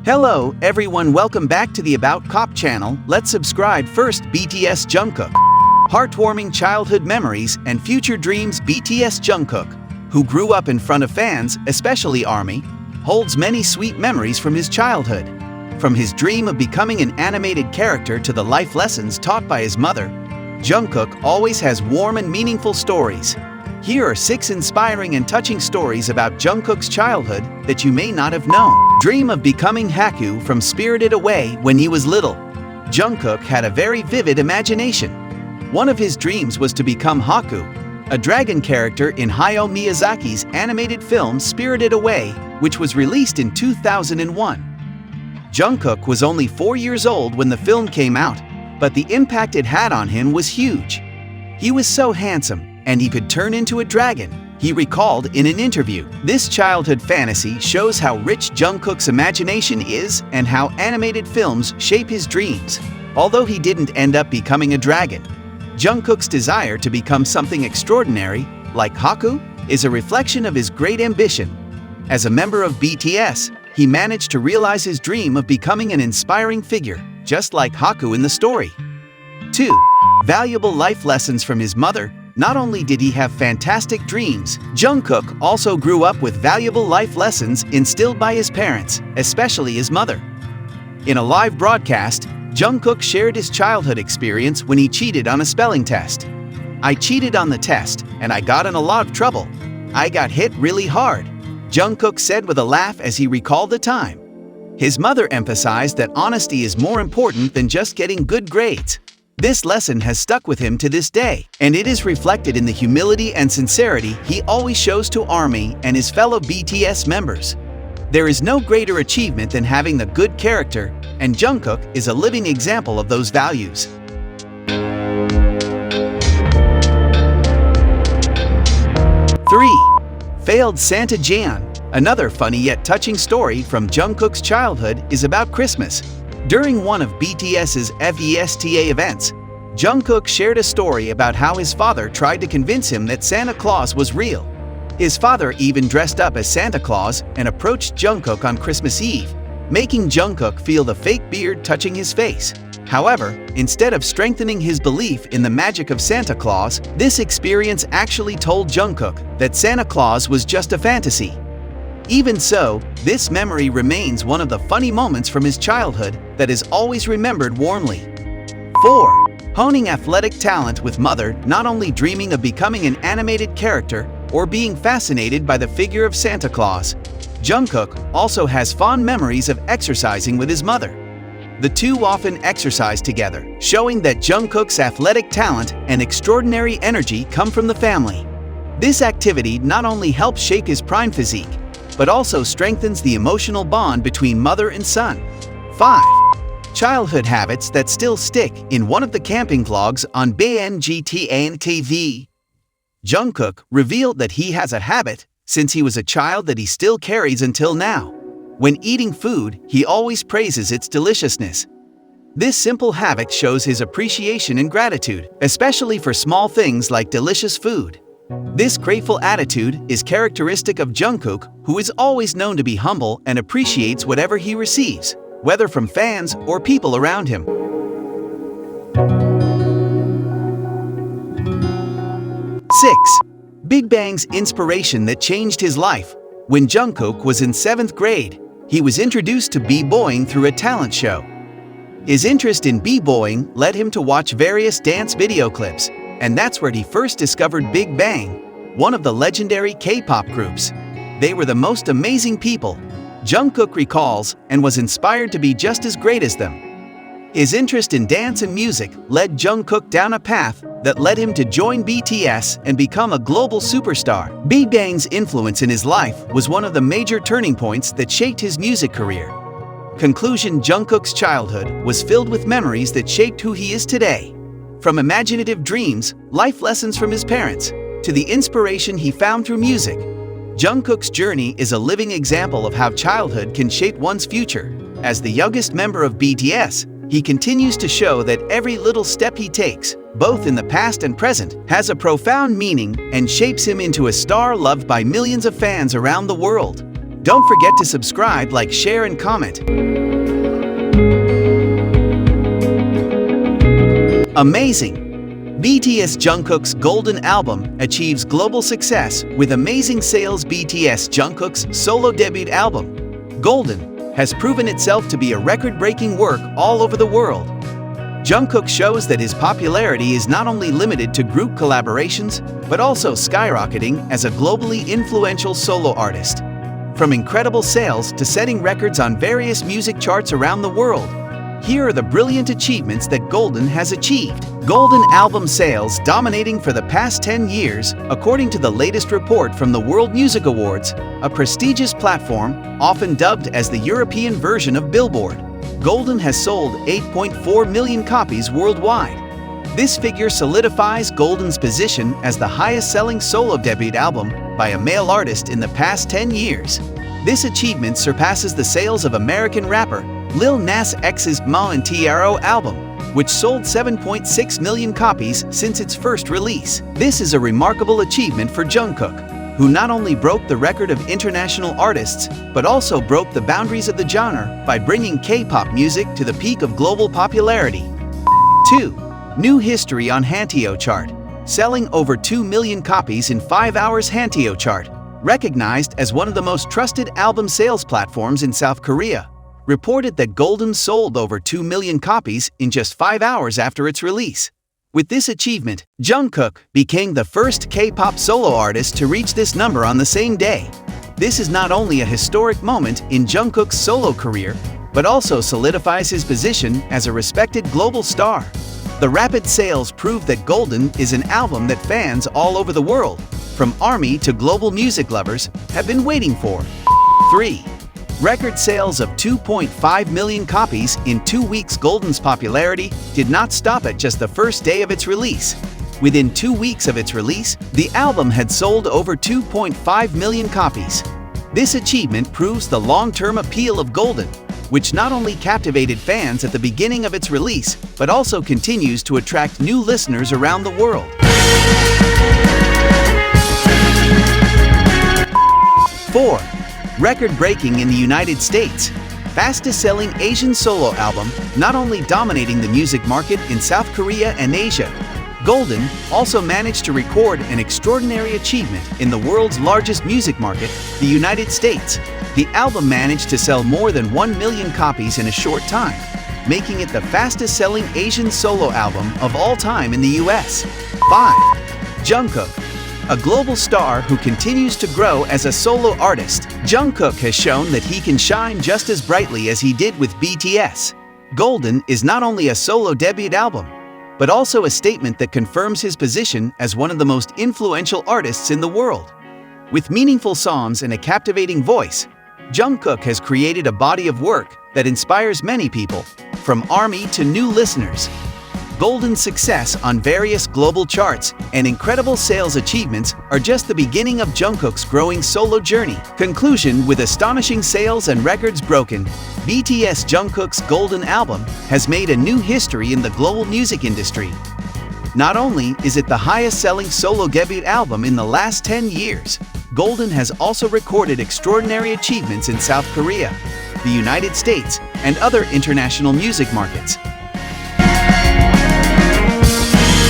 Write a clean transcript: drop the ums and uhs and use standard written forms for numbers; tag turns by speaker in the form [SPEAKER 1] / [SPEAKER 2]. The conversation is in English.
[SPEAKER 1] Hello, everyone. Welcome back to the About Kpop channel. Let's subscribe first. BTS Jungkook. Heartwarming childhood memories and future dreams. BTS Jungkook, who grew up in front of fans, especially ARMY, holds many sweet memories from his childhood. From his dream of becoming an animated character to the life lessons taught by his mother, Jungkook always has warm and meaningful stories. Here are 6 inspiring and touching stories about Jungkook's childhood that you may not have known. Dream of becoming Haku from Spirited Away. When he was little, Jungkook had a very vivid imagination. One of his dreams was to become Haku, a dragon character in Hayao Miyazaki's animated film Spirited Away, which was released in 2001. Jungkook was only 4 years old when the film came out, but the impact it had on him was huge. He was so handsome, and he could turn into a dragon, he recalled in an interview. This childhood fantasy shows how rich Jungkook's imagination is and how animated films shape his dreams. Although he didn't end up becoming a dragon, Jungkook's desire to become something extraordinary, like Haku, is a reflection of his great ambition. As a member of BTS, he managed to realize his dream of becoming an inspiring figure, just like Haku in the story. 2. Valuable life lessons from his mother. Not only did he have fantastic dreams, Jungkook also grew up with valuable life lessons instilled by his parents, especially his mother. In a live broadcast, Jungkook shared his childhood experience when he cheated on a spelling test. "I cheated on the test, and I got in a lot of trouble. I got hit really hard," Jungkook said with a laugh as he recalled the time. His mother emphasized that honesty is more important than just getting good grades. This lesson has stuck with him to this day, and it is reflected in the humility and sincerity he always shows to ARMY and his fellow BTS members. There is no greater achievement than having the good character, and Jungkook is a living example of those values. 3. Failed Santa Jan. Another funny yet touching story from Jungkook's childhood is about Christmas. During one of BTS's FESTA events, Jungkook shared a story about how his father tried to convince him that Santa Claus was real. His father even dressed up as Santa Claus and approached Jungkook on Christmas Eve, making Jungkook feel the fake beard touching his face. However, instead of strengthening his belief in the magic of Santa Claus, this experience actually told Jungkook that Santa Claus was just a fantasy. Even so, this memory remains one of the funny moments from his childhood that is always remembered warmly. 4. Honing athletic talent with mother. Not only dreaming of becoming an animated character or being fascinated by the figure of Santa Claus, Jungkook also has fond memories of exercising with his mother. The two often exercise together, showing that Jungkook's athletic talent and extraordinary energy come from the family. This activity not only helps shape his prime physique, but also strengthens the emotional bond between mother and son. 5. Childhood habits that still stick. In one of the camping vlogs on BNGTN TV, Jungkook revealed that he has a habit since he was a child that he still carries until now. When eating food, he always praises its deliciousness. This simple habit shows his appreciation and gratitude, especially for small things like delicious food. This grateful attitude is characteristic of Jungkook, who is always known to be humble and appreciates whatever he receives, whether from fans or people around him. 6. Big Bang's inspiration that changed his life. When Jungkook was in 7th grade, he was introduced to b-boying through a talent show. His interest in b-boying led him to watch various dance video clips, and that's where he first discovered Big Bang, one of the legendary K-pop groups. They were the most amazing people, Jungkook recalls, and was inspired to be just as great as them. His interest in dance and music led Jungkook down a path that led him to join BTS and become a global superstar. Big Bang's influence in his life was one of the major turning points that shaped his music career. Conclusion. Jungkook's childhood was filled with memories that shaped who he is today. From imaginative dreams, life lessons from his parents, to the inspiration he found through music, Jungkook's journey is a living example of how childhood can shape one's future. As the youngest member of BTS, he continues to show that every little step he takes, both in the past and present, has a profound meaning and shapes him into a star loved by millions of fans around the world. Don't forget to subscribe, like, share, and comment. Amazing! BTS Jungkook's Golden album achieves global success with amazing sales. BTS Jungkook's solo debut album, Golden, has proven itself to be a record-breaking work all over the world. Jungkook shows that his popularity is not only limited to group collaborations, but also skyrocketing as a globally influential solo artist. From incredible sales to setting records on various music charts around the world, here are the brilliant achievements that Golden has achieved. Golden album sales dominating for the past 10 years, according to the latest report from the World Music Awards, a prestigious platform often dubbed as the European version of Billboard. Golden has sold 8.4 million copies worldwide. This figure solidifies Golden's position as the highest-selling solo debut album by a male artist in the past 10 years. This achievement surpasses the sales of American rapper Lil Nas X's Ma and Tro album, which sold 7.6 million copies since its first release. This is a remarkable achievement for Jungkook, who not only broke the record of international artists, but also broke the boundaries of the genre by bringing K-pop music to the peak of global popularity. 2. New history on Hanteo chart. Selling over 2 million copies in 5 hours. Hanteo chart, recognized as one of the most trusted album sales platforms in South Korea, reported that Golden sold over 2 million copies in just 5 hours after its release. With this achievement, Jungkook became the first K-pop solo artist to reach this number on the same day. This is not only a historic moment in Jungkook's solo career, but also solidifies his position as a respected global star. The rapid sales prove that Golden is an album that fans all over the world, from ARMY to global music lovers, have been waiting for. 3. Record sales of 2.5 million copies in 2 weeks. Golden's popularity did not stop at just the first day of its release. Within 2 weeks of its release, the album had sold over 2.5 million copies. This achievement proves the long-term appeal of Golden, which not only captivated fans at the beginning of its release, but also continues to attract new listeners around the world. 4. Record-breaking in the United States. Fastest-selling Asian solo album, not only dominating the music market in South Korea and Asia, Golden also managed to record an extraordinary achievement in the world's largest music market, the United States. The album managed to sell more than 1 million copies in a short time, making it the fastest-selling Asian solo album of all time in the US. 5. Jungkook, a global star who continues to grow as a solo artist. Jungkook has shown that he can shine just as brightly as he did with BTS. Golden is not only a solo debut album, but also a statement that confirms his position as one of the most influential artists in the world. With meaningful songs and a captivating voice, Jungkook has created a body of work that inspires many people, from ARMY to new listeners. Golden's success on various global charts and incredible sales achievements are just the beginning of Jungkook's growing solo journey. Conclusion: with astonishing sales and records broken, BTS Jungkook's Golden album has made a new history in the global music industry. Not only is it the highest-selling solo debut album in the last 10 years, Golden has also recorded extraordinary achievements in South Korea, the United States, and other international music markets.